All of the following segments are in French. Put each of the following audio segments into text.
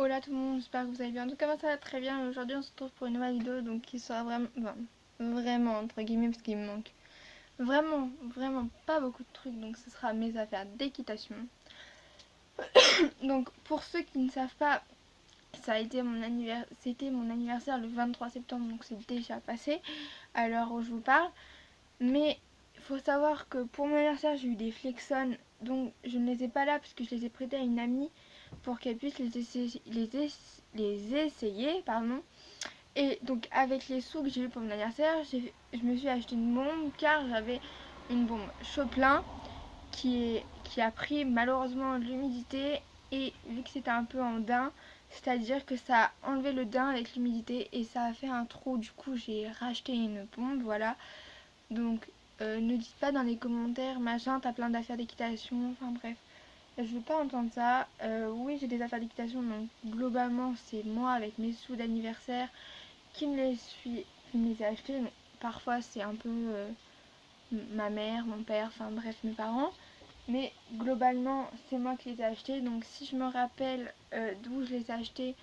Hola tout le monde, j'espère que vous allez bien. En tout cas, moi ça va très bien. Aujourd'hui, on se retrouve pour une nouvelle vidéo donc qui sera vraiment, vraiment entre guillemets, parce qu'il me manque vraiment pas beaucoup de trucs. Donc, ce sera mes affaires d'équitation. Donc, pour ceux qui ne savent pas, ça a été c'était mon anniversaire le 23 septembre, donc c'est déjà passé à l'heure où je vous parle. Mais il faut savoir que pour mon anniversaire, j'ai eu des Flexons, donc je ne les ai pas là parce que je les ai prêtés à une amie pour qu'elle puisse les essayer, pardon. Et donc avec les sous que j'ai eu pour mon anniversaire, je me suis acheté une bombe car j'avais une bombe Chopin qui a pris malheureusement l'humidité, et vu que c'était un peu en daim, c'est-à-dire que ça a enlevé le daim avec l'humidité et ça a fait un trou. Du coup, j'ai racheté une bombe, voilà. Donc ne dites pas dans les commentaires machin, t'as plein d'affaires d'équitation, enfin bref. Je veux pas entendre ça. Oui, j'ai des affaires d'équitation, donc globalement, c'est moi avec mes sous d'anniversaire qui me les ai achetés. Donc, parfois, c'est un peu ma mère, mon père, enfin bref, mes parents. Mais globalement, c'est moi qui les ai achetés. Donc, si je me rappelle d'où je les ai achetés,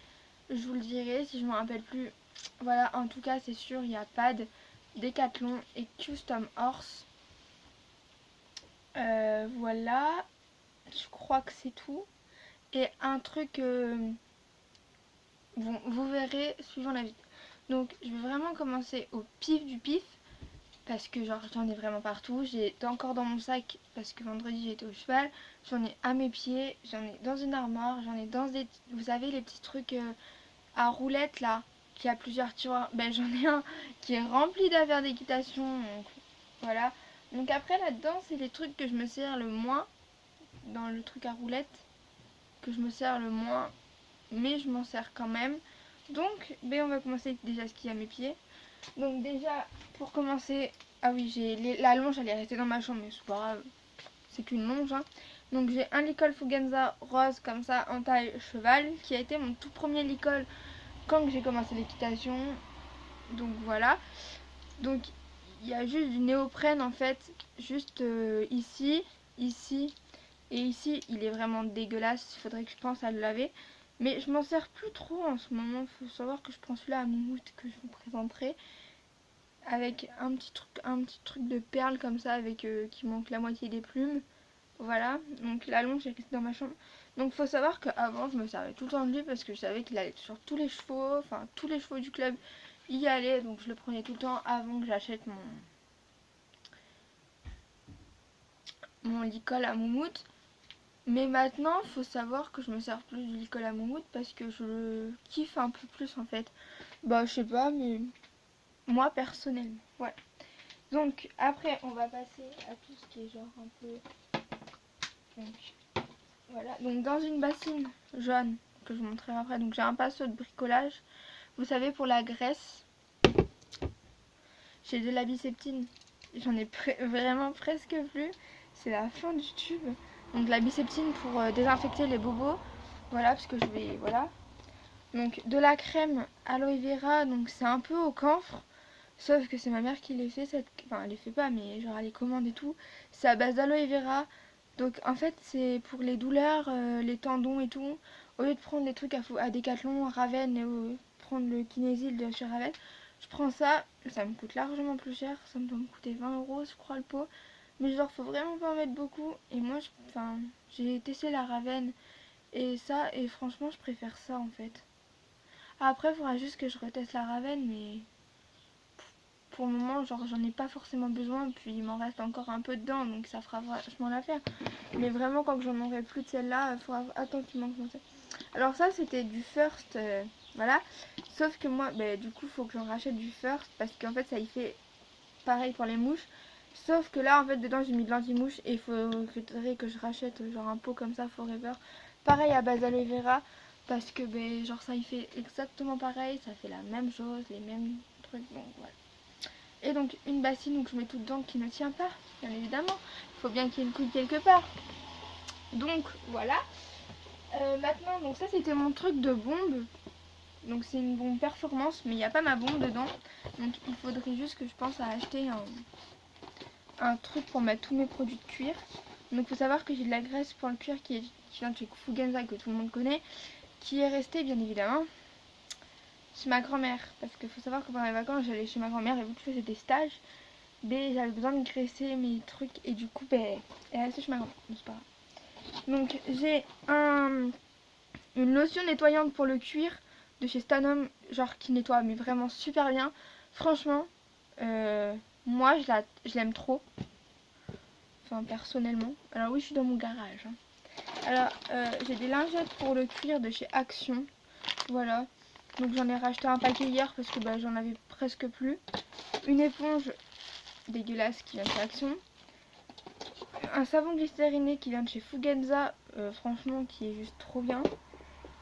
je vous le dirai. Si je me rappelle plus, voilà. En tout cas, c'est sûr, il y a Pad, Decathlon et Custom Horse. Voilà. Je crois que c'est tout. Et un truc, bon, vous verrez suivant la vidéo. Donc je vais vraiment commencer au pif du pif, parce que genre j'en ai vraiment partout. J'ai encore dans mon sac parce que vendredi j'étais au cheval. J'en ai à mes pieds, j'en ai dans une armoire, j'en ai dans des... Vous savez les petits trucs à roulettes là, qui a plusieurs tiroirs. Ben j'en ai un qui est rempli d'affaires d'équitation. Donc voilà. Donc après là-dedans c'est les trucs que je me sers le moins, dans le truc à roulettes, que je me sers le moins, mais je m'en sers quand même. Donc, on va commencer déjà ce qu'il y a à mes pieds. Donc déjà, pour commencer, ah oui, la longe, elle est restée dans ma chambre, mais c'est pas grave, c'est qu'une longe. Hein. Donc j'ai un licol Fugenza rose comme ça, en taille cheval, qui a été mon tout premier licol quand j'ai commencé l'équitation. Donc voilà. Donc il y a juste du néoprène en fait, juste ici, ici et ici. Il est vraiment dégueulasse, il faudrait que je pense à le laver. Mais je m'en sers plus trop en ce moment. Il faut savoir que je prends celui-là à Moumout que je vous présenterai, avec un petit truc de perles comme ça, avec qui manque la moitié des plumes. Voilà, donc la longe est restée dans ma chambre. Donc faut savoir qu'avant je me servais tout le temps de lui parce que je savais qu'il allait sur tous les chevaux, enfin tous les chevaux du club y allaient, donc je le prenais tout le temps avant que j'achète mon licol à Moumout. Mais maintenant, faut savoir que je me sers plus du licol à Moumout parce que je le kiffe un peu plus en fait. Bah je sais pas, mais moi personnellement, voilà. Donc après on va passer à tout ce qui est genre un peu... Donc voilà, donc dans une bassine jaune que je vous montrerai après, donc j'ai un pinceau de bricolage. Vous savez, pour la graisse, j'ai de la biceptine. J'en ai vraiment presque plus. C'est la fin du tube. Donc la biceptine pour désinfecter les bobos. Voilà, parce que je vais... Voilà. Donc de la crème aloe vera, donc c'est un peu au camphre. Sauf que c'est ma mère qui les fait, enfin elle les fait pas, mais genre elle les commande et tout. C'est à base d'aloe vera. Donc en fait c'est pour les douleurs, les tendons et tout. Au lieu de prendre les trucs à Decathlon, Raven, et prendre le Kinésil de chez Raven, je prends ça. Ça me coûte largement plus cher. Ça me doit me coûter 20 € je crois le pot. Mais genre faut vraiment pas en mettre beaucoup. Et moi j'ai testé la Raven et ça, et franchement je préfère ça en fait. Après il faudra juste que je reteste la Raven, mais pour le moment, genre j'en ai pas forcément besoin, puis il m'en reste encore un peu dedans, donc ça fera vachement l'affaire. Mais vraiment, quand j'en aurai plus de celle-là, il faudra attendre qu'il manque mon sel. Alors ça, c'était du First, voilà. Sauf que moi, du coup, il faut que j'en rachète du First, parce qu'en fait, ça y fait pareil pour les mouches. Sauf que là, en fait, dedans, j'ai mis de l'anti-mouche, et il faudrait que je rachète genre un pot comme ça, Forever. Pareil à base d'aloe vera, parce que genre ça y fait exactement pareil, ça fait la même chose, les mêmes trucs, donc voilà. Et donc une bassine où je mets tout dedans qui ne tient pas, bien évidemment. Il faut bien qu'il y ait une couille quelque part. Donc voilà. Maintenant, donc ça c'était mon truc de bombe. Donc c'est une bombe performance, mais il n'y a pas ma bombe dedans. Donc il faudrait juste que je pense à acheter un truc pour mettre tous mes produits de cuir. Donc il faut savoir que j'ai de la graisse pour le cuir qui vient de chez Fugenza, que tout le monde connaît. qui est resté bien évidemment chez ma grand-mère. Parce qu'il faut savoir que pendant les vacances, j'allais chez ma grand-mère et vu que je faisais des stages, ben, j'avais besoin de graisser mes trucs et du coup, ben, elle est restée chez ma grand-mère. C'est pas grave. Donc, j'ai une lotion nettoyante pour le cuir de chez Stanum, genre qui nettoie mais vraiment super bien. Franchement, moi je l'aime trop. Enfin, personnellement. Alors oui, je suis dans mon garage. Hein. Alors, j'ai des lingettes pour le cuir de chez Action. Voilà. Donc j'en ai racheté un paquet hier parce que bah, j'en avais presque plus. Une éponge dégueulasse qui vient de chez Action. Un savon glycériné qui vient de chez Fugenza. Franchement, qui est juste trop bien.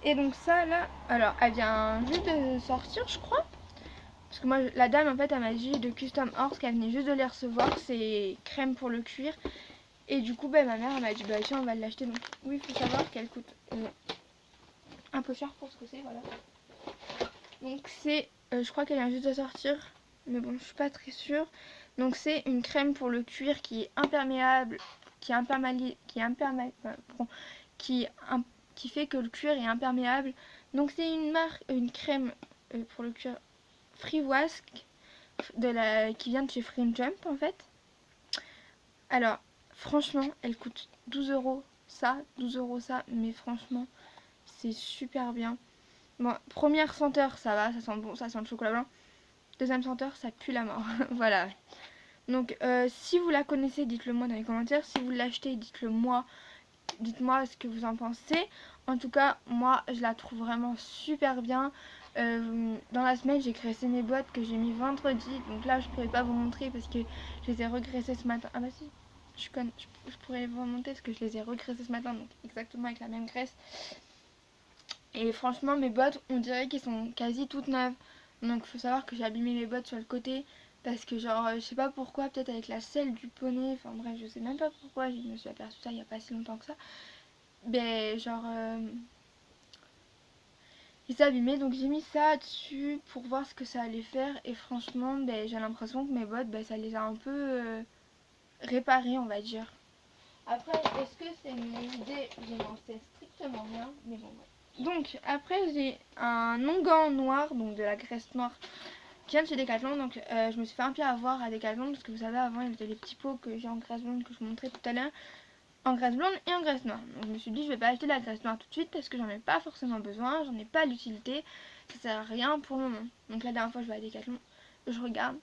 Et donc ça là, alors elle vient juste de sortir je crois. Parce que moi la dame en fait elle m'a dit de Custom Horse qu'elle venait juste de les recevoir. C'est crème pour le cuir. Et du coup bah, ma mère elle m'a dit bah tiens on va l'acheter. Donc oui il faut savoir qu'elle coûte un peu cher pour ce que c'est voilà. Donc c'est, je crois qu'elle vient juste de sortir. Mais bon je suis pas très sûre. Donc c'est une crème pour le cuir qui est imperméable. Qui fait que le cuir est imperméable. Donc c'est une crème pour le cuir Free Wask qui vient de chez Free Jump en fait. Alors franchement elle coûte 12 € ça, 12 € ça, mais franchement c'est super bien. Bon, première senteur ça va, ça sent bon, ça sent le chocolat blanc. Deuxième senteur ça pue la mort. Voilà. Donc si vous la connaissez dites-le moi dans les commentaires. Si vous l'achetez dites-le moi. Dites-moi ce que vous en pensez. En tout cas, moi, je la trouve vraiment super bien. Dans la semaine, j'ai graissé mes bottes que j'ai mis vendredi. Donc là, je pourrais pas vous montrer parce que je les ai regraissées ce matin. Ah bah si, je suis conne. Je pourrais vous montrer parce que je les ai regraissées ce matin. Donc exactement avec la même graisse. Et franchement, mes bottes, on dirait qu'elles sont quasi toutes neuves. Donc il faut savoir que j'ai abîmé mes bottes sur le côté. Parce que genre, je sais pas pourquoi, peut-être avec la selle du poney. Enfin bref, je sais même pas pourquoi. Je me suis aperçue ça il y a pas si longtemps que ça. Ben genre il s'est abîmé donc j'ai mis ça dessus pour voir ce que ça allait faire et franchement ben, j'ai l'impression que mes bottes ben, ça les a un peu réparées on va dire. Après est-ce que c'est une idée, je n'en sais strictement rien mais bon ouais. Donc après j'ai un onguent noir donc de la graisse noire qui vient de chez Decathlon donc je me suis fait un peu avoir à Decathlon parce que vous savez avant il y avait les petits pots que j'ai en graisse blonde que je vous montrais tout à l'heure. En graisse blonde et en graisse noire. Donc je me suis dit je vais pas acheter de la graisse noire tout de suite parce que j'en ai pas forcément besoin, j'en ai pas l'utilité, ça sert à rien pour le moment. Donc la dernière fois je vais à Decathlon, je regarde,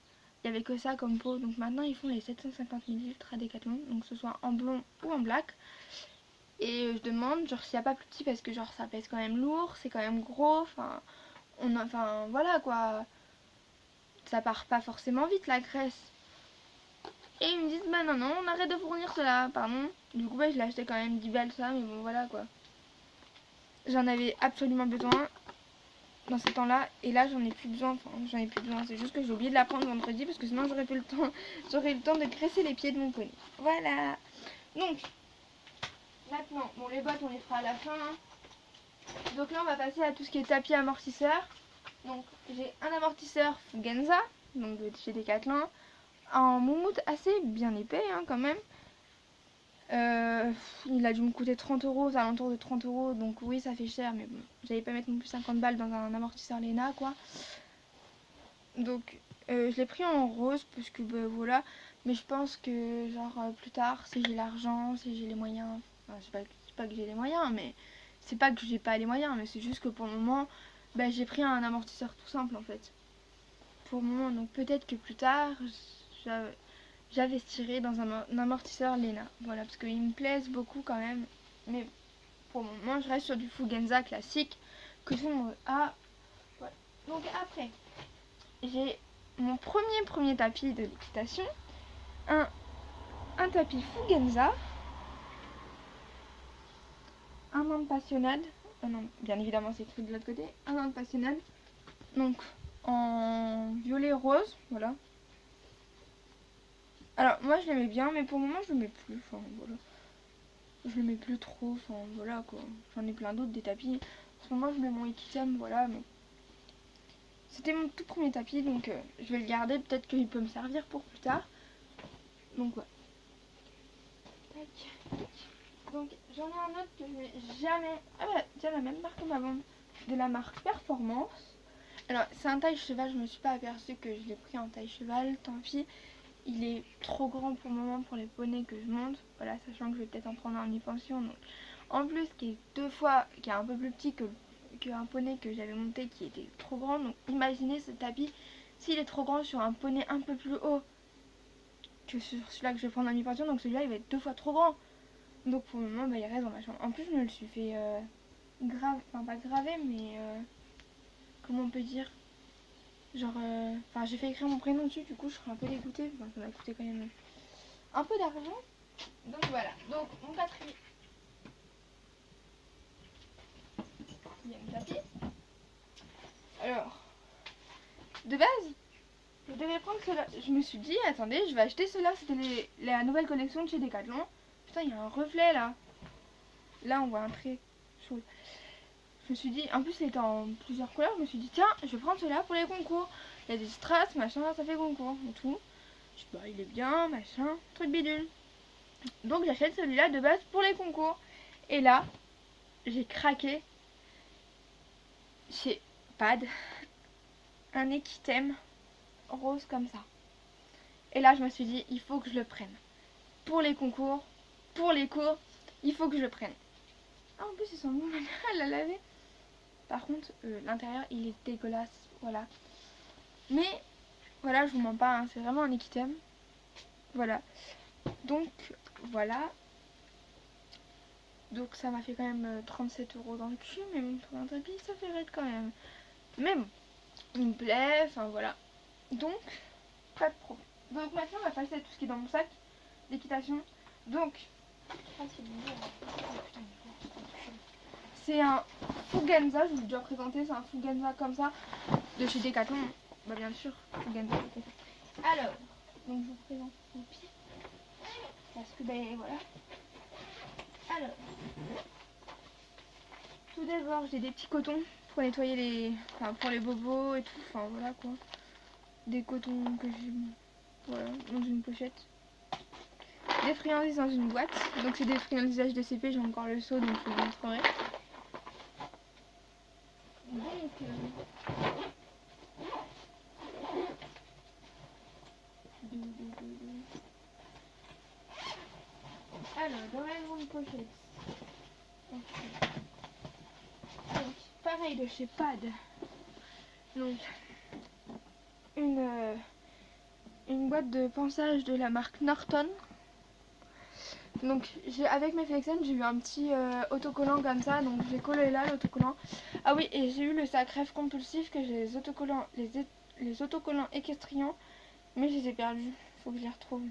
il y avait que ça comme pot. Donc maintenant ils font les 750 ml à Decathlon, donc que ce soit en blond ou en black. Et je demande genre s'il n'y a pas plus petit parce que genre ça pèse quand même lourd, c'est quand même gros, enfin voilà quoi. Ça part pas forcément vite la graisse. Et ils me disent bah non on arrête de fournir cela, pardon. Du coup bah je l'ai acheté quand même 10 balles ça, mais bon voilà quoi. J'en avais absolument besoin dans ces temps-là et là j'en ai plus besoin, enfin j'en ai plus besoin, c'est juste que j'ai oublié de la prendre vendredi parce que sinon j'aurais plus le temps, j'aurais eu le temps de graisser les pieds de mon poney. Voilà. Donc maintenant, bon les bottes on les fera à la fin. Hein. Donc là on va passer à tout ce qui est tapis amortisseur. Donc j'ai un amortisseur Fugenza, donc de chez Decathlon. En moumoute assez bien épais hein, quand même. Il a dû me coûter 30 €, aux alentours de 30 €, donc oui ça fait cher, mais bon, j'allais pas mettre non plus 50 balles dans un amortisseur Lena quoi. Donc je l'ai pris en rose parce que bah, voilà, mais je pense que genre plus tard si j'ai l'argent, si j'ai les moyens, enfin, c'est pas que j'ai les moyens, mais c'est pas que j'ai pas les moyens, mais c'est juste que pour le moment, bah, j'ai pris un amortisseur tout simple en fait. Pour le moment, donc peut-être que plus tard, j'investirai dans un amortisseur Lena. Voilà, parce qu'ils me plaisent beaucoup quand même. Mais pour le moment, je reste sur du Fugenza classique que tout le monde a. Voilà. Donc après, j'ai mon premier tapis de l'équitation. Un tapis Fugenza. Un an de passionnade. Non, bien évidemment, c'est écrit de l'autre côté. Un an de passionnade. Donc en violet rose. Voilà. Alors moi je l'aimais bien mais pour le moment je le mets plus, enfin voilà. Je le mets plus trop, enfin voilà quoi. J'en ai plein d'autres des tapis. En ce moment je mets mon Equitam, voilà mais. C'était mon tout premier tapis donc je vais le garder, peut-être qu'il peut me servir pour plus tard. Donc ouais. Tac. Donc j'en ai un autre que je mets jamais. Ah bah tiens, la même marque que ma bombe. De la marque Performance. Alors c'est un taille cheval, je me suis pas aperçue que je l'ai pris en taille cheval, tant pis. Il est trop grand pour le moment pour les poneys que je monte. Voilà, sachant que je vais peut-être en prendre un en pension. Donc en plus qui est qui est un peu plus petit qu'un poney que j'avais monté qui était trop grand. Donc imaginez ce tapis s'il est trop grand sur un poney un peu plus haut que sur celui-là que je vais prendre en pension. Donc celui-là il va être 2 fois trop grand. Donc pour le moment bah, il reste dans ma chambre. En plus je me le suis fait grave, enfin pas gravé mais comment on peut dire, genre enfin j'ai fait écrire mon prénom dessus, du coup je serais un peu dégoûtée, enfin, ça m'a coûté quand même un peu d'argent. Donc voilà, donc mon quatrième tapis. Alors de base je devais prendre cela, je me suis dit attendez je vais acheter cela, c'était la nouvelle collection de chez Decathlon. Putain il y a un reflet là, là on voit un trait chaud. Je me suis dit, en plus il était en plusieurs couleurs, je me suis dit tiens je vais prendre cela pour les concours. Il y a des strass, machin, ça fait concours et tout. Je dis bah il est bien, machin, truc bidule. Donc j'achète celui-là de base pour les concours. Et là, j'ai craqué chez Pad un Equitem rose comme ça. Et là je me suis dit il faut que je le prenne. Pour les concours, pour les cours, il faut que je le prenne. Ah en plus ils sont bons à la laver. Par contre l'intérieur il est dégueulasse, voilà. Mais voilà je vous mens pas, hein, c'est vraiment un Equitem. Voilà. Donc voilà. Donc ça m'a fait quand même 37 € dans le cul, mais bon, pour un tapis ça fait raide quand même. Mais bon, il me plaît, enfin voilà. Donc, pas de problème. Donc maintenant on va passer à tout ce qui est dans mon sac d'équitation. Donc, c'est un Fugenza, je vous l'ai déjà présenté, c'est un Fugenza comme ça, de chez Decathlon. Bah bien sûr, Fugenza. Alors, donc je vous présente mon pied. Parce que ben voilà. Alors, tout d'abord j'ai des petits cotons pour nettoyer les, enfin pour les bobos et tout, enfin voilà quoi. Des cotons que j'ai, voilà, dans une pochette. Des friandises dans une boîte. Donc c'est des friandises HDCP, j'ai encore le seau donc je vous montrerai. Donc alors dans la grande pochette. Okay. Donc pareil de chez Pad. Donc une boîte de pansage de la marque Norton. Donc avec mes Flexen j'ai eu un petit autocollant comme ça, donc j'ai collé là l'autocollant. Ah oui, et j'ai eu le sac rêve compulsif que j'ai les autocollants, les autocollants équestriens, mais je les ai perdus, faut que je les retrouve.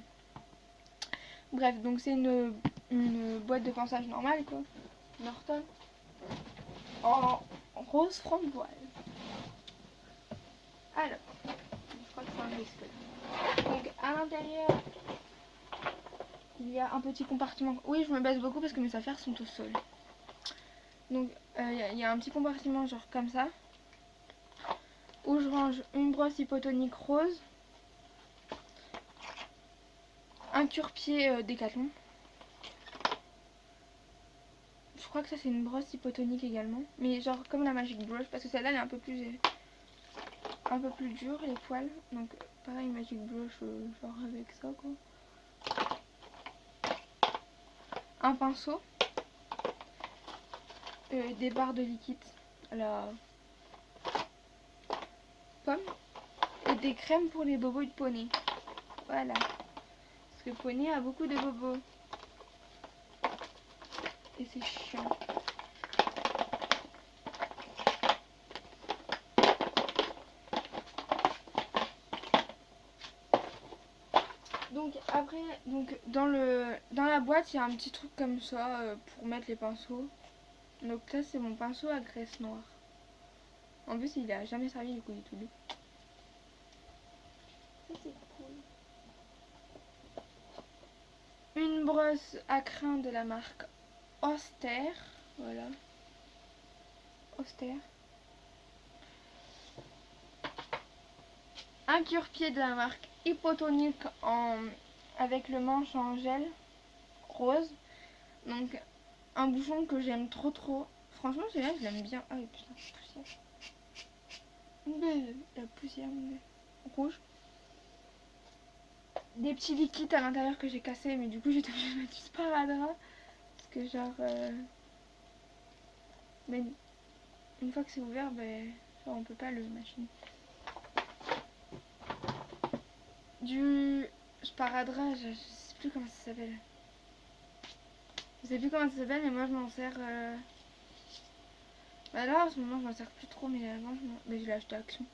Bref, donc c'est une boîte de pansage normale quoi, Norton, en rose framboise. Alors, je crois que c'est un risque. Donc à l'intérieur il y a un petit compartiment. Oui, je me baisse beaucoup parce que mes affaires sont au sol. Donc il y a un petit compartiment genre comme ça, où je range une brosse hypotonique rose, un cure-pied Décathlon. Je crois que ça c'est une brosse hypotonique également, mais genre comme la Magic Brush, parce que celle-là elle est un peu plus dure les poils. Donc pareil Magic Brush genre avec ça quoi. Un pinceau, des barres de liquide à la pomme et des crèmes pour les bobos de poney. Voilà. Parce que poney a beaucoup de bobos. Et c'est chiant. Donc après, donc dans la boîte, il y a un petit truc comme ça pour mettre les pinceaux. Donc ça c'est mon pinceau à graisse noire. En plus il a jamais servi, du coup il est tout doux. Ça c'est cool. Une brosse à crin de la marque Oster. Voilà. Oster. Un cure-pied de la marque Hypotonique avec le manche en gel rose. Donc un bouchon que j'aime trop. Franchement celui-là je l'aime bien. Ah putain, poussière. La poussière rouge. Des petits liquides à l'intérieur que j'ai cassé, mais du coup j'étais obligée de mettre du sparadrap. Parce que genre... Mais une fois que c'est ouvert, ben, genre, on peut pas le machiner. Du sparadrap, je sais plus comment ça s'appelle. Je sais plus comment ça s'appelle, mais moi je m'en sers... Bah là en ce moment je m'en sers plus trop, mais avant je l'ai acheté à Action.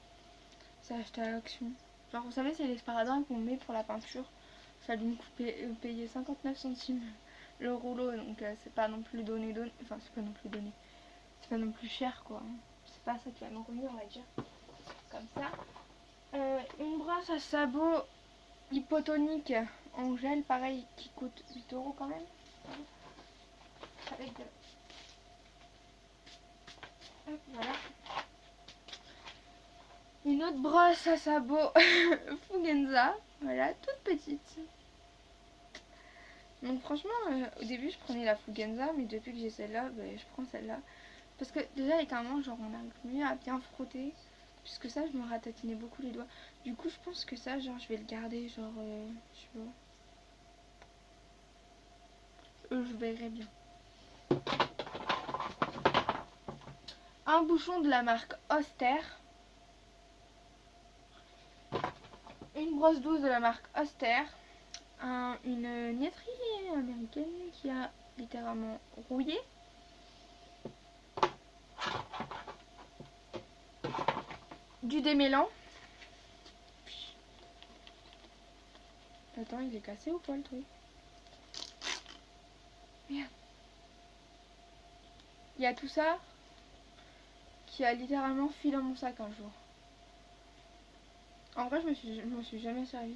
C'est acheté à Action. Genre vous savez c'est les sparadraps qu'on met pour la peinture. Ça a dû me payer 59 centimes le rouleau, donc c'est pas non plus donné. Enfin c'est pas non plus donné. C'est pas non plus cher quoi. C'est pas ça qui va me revenir on va dire. Comme ça. Une brosse à sabot hypotonique en gel pareil qui coûte 8 € quand même. Avec de... Hop, voilà. Une autre brosse à sabot Fugenza, voilà, toute petite. Donc franchement, au début je prenais la Fugenza, mais depuis que j'ai celle-là, je prends celle-là. Parce que déjà avec un manche, genre on arrive mieux à bien frotter. Puisque ça, je me ratatinais beaucoup les doigts. Du coup, je pense que ça, genre, je vais le garder, genre, je sais pas. Je verrai bien. Un bouchon de la marque Oster. Une brosse douce de la marque Oster. Une niaiserie américaine qui a littéralement rouillé. Du démêlant. Attends, il est cassé ou pas le truc? Merde. Il y a tout ça qui a littéralement fui dans mon sac un jour. En vrai, je me suis jamais servi.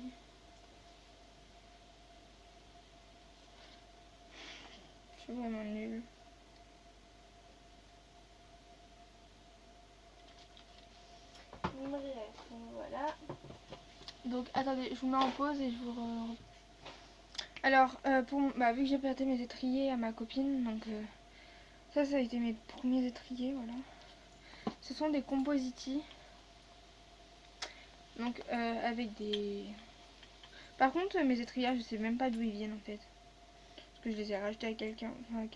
Je suis vraiment nulle. Bref, voilà. Donc attendez, je vous mets en pause et je vous... Alors, vu que j'ai prêté mes étriers à ma copine, donc ça a été mes premiers étriers, voilà. Ce sont des Compositi. Donc avec des... Par contre, mes étriers, je sais même pas d'où ils viennent en fait. Parce que je les ai rachetés à quelqu'un, et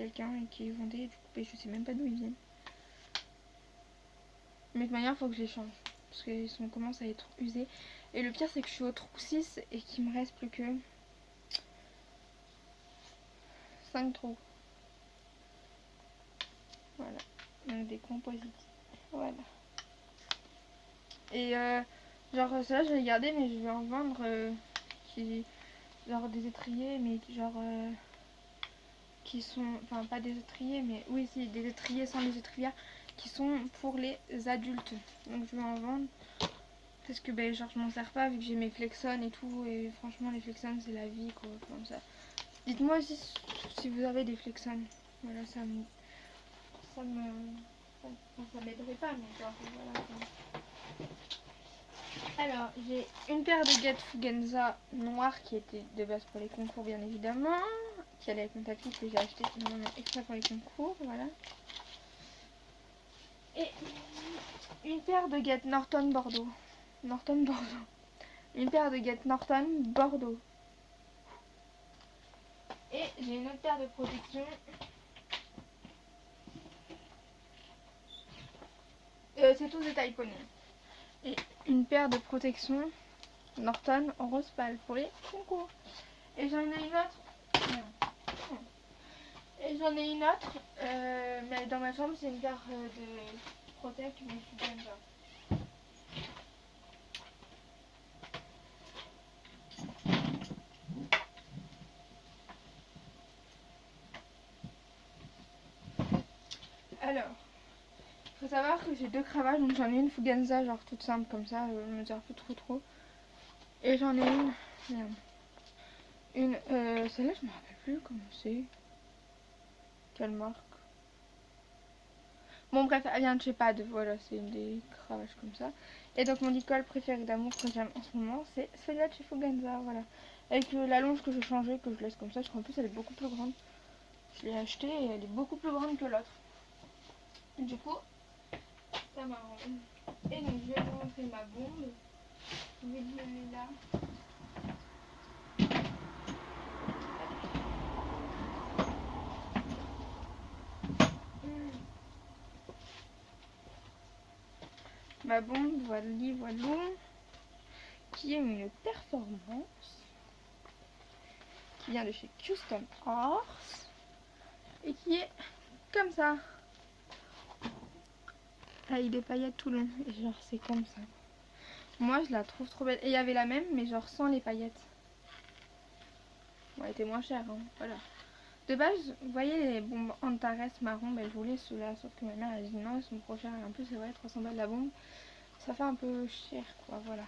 qui les vendait, du coup, je sais même pas d'où ils viennent. Mais de toute manière, il faut que je les change. Parce qu'ils commencent à être usés. Et le pire, c'est que je suis au trou 6 et qu'il me reste plus que 5 trous. Voilà. Donc des Compositi. Voilà. Et genre, ça, je vais les garder, mais je vais en vendre genre des étriers, mais genre qui sont, enfin pas des étriers, mais oui, si, des étriers sans les étrières qui sont pour les adultes. Donc je vais en vendre. Parce que genre je m'en sers pas vu que j'ai mes Flexon et tout, et franchement les Flexon c'est la vie quoi, comme ça. Dites-moi aussi si vous avez des Flexon. Voilà, ça m'aiderait pas, mais genre voilà. Alors j'ai une paire de guêtres Fugenza noires qui étaient de base pour les concours bien évidemment, qui allait avec mon tapis que j'ai acheté finalement extra pour les concours, voilà. Et une paire de guêtres Norton Bordeaux. Une paire de guêtres Norton Bordeaux. Et j'ai une autre paire de protection. C'est tous des tailles poney. Et une paire de protection Norton en rose pâle pour les concours. Et j'en ai une autre. Et j'en ai une autre. Mais dans ma chambre, c'est une paire de protec, mais je suis bien ça. Alors, faut savoir que j'ai deux cravaches, donc j'en ai une Fugenza, genre toute simple comme ça, je me sers plus trop. Et j'en ai une, merde. Celle-là je me rappelle plus comment c'est. Quelle marque? Bon bref, elle vient de chez Pad, voilà, c'est une des cravaches comme ça. Et donc mon licol préféré d'amour que j'aime en ce moment, c'est celui-là de chez Fugenza, voilà. Avec la longe que je changeais, que je laisse comme ça, parce qu'en plus elle est beaucoup plus grande. Je l'ai achetée et elle est beaucoup plus grande que l'autre. Du coup, ça m'arrange. Et donc je vais vous montrer ma bombe. Je vais le mettre là. Ma bombe, voilà, qui est une performance, qui vient de chez Custom Horse et qui est comme ça, avec des paillettes tout le long. Et genre c'est comme ça. Moi je la trouve trop belle. Et il y avait la même mais genre sans les paillettes. Bon, elle était moins chère, hein. Voilà. De base, vous voyez les bombes Antares marron, ben, je voulais ceux-là, sauf que ma mère a dit non, ils sont trop chers. Et en plus c'est vrai, 300 balles la bombe, ça fait un peu cher quoi, voilà.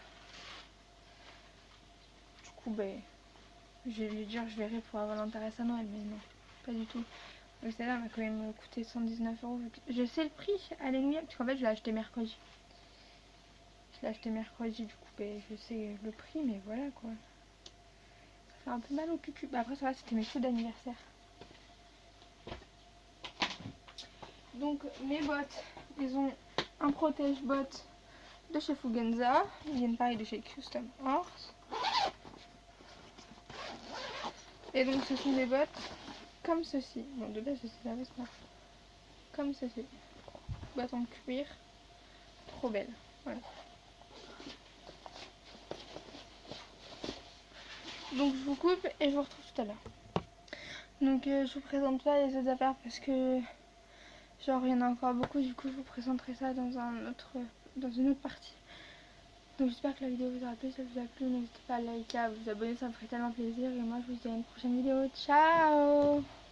Du coup ben, je vais lui dire je verrai pour avoir l'Antares à Noël, mais non, pas du tout. Donc celle-là m'a quand même coûté 119 €. Je sais le prix à l'ennuyé, parce qu'en fait je l'ai acheté mercredi. Je l'ai acheté mercredi, du coup ben, je sais le prix, mais voilà quoi. Ça fait un peu mal au cucu. Bah, après ça va, c'était mes sous d'anniversaire. Donc mes bottes, ils ont un protège-bottes de chez Fugenza. Ils viennent pareil de chez Custom Horse. Et donc ce sont des bottes comme ceci. Bon de base c'est la veste, comme ceci. Bottes en cuir. Trop belle. Voilà. Donc je vous coupe et je vous retrouve tout à l'heure. Donc je vous présente pas les autres affaires parce que genre il y en a encore beaucoup, du coup je vous présenterai ça dans une autre partie. Donc j'espère que la vidéo vous aura plu, si ça vous a plu, n'hésitez pas à liker, à vous abonner, ça me ferait tellement plaisir. Et moi je vous dis à une prochaine vidéo, ciao.